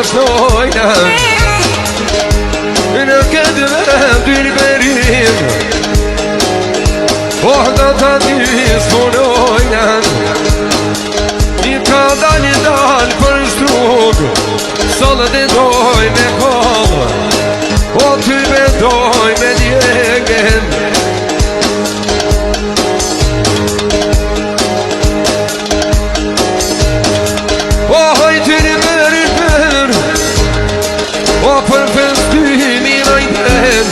vazhdojnë në këtë vend dilberin da ta disponojnë I ka dal për shtrugë Solët e doj me kohë O ty me doj me djegen O hajtë në mërë O për festimi najten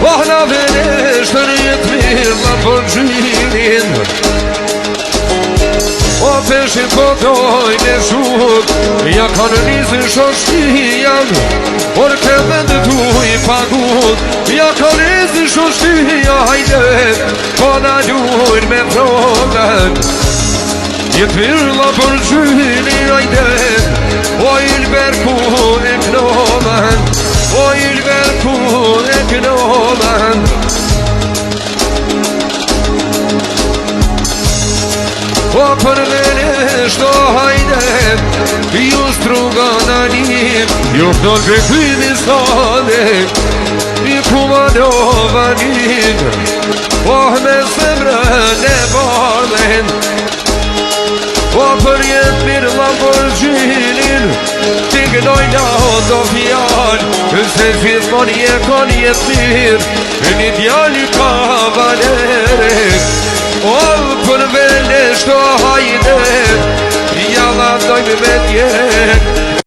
Oh, na venesh të rjetë mirë la për gjinin O peshin po doj me shut Ja kanë nizë shoshtijan Por ke vend tu I pagut Ja kanë nizë shoshtia hajde Po na ljujnë me proven Jetë mirë la për gjinin hajde O ilber ku e knoven O ilber ku e knoven O për venesh do hajde Ju struga në njim Ju do të këmi stane I kuma do vanin O me zemrën e bardhen O për jetë mirë la për gjinin Ti gënoj na do fjall Se gjithmon je kon jetë mirë Një djali ka valere O për venesh do hajde Jalla dojmë me tjetë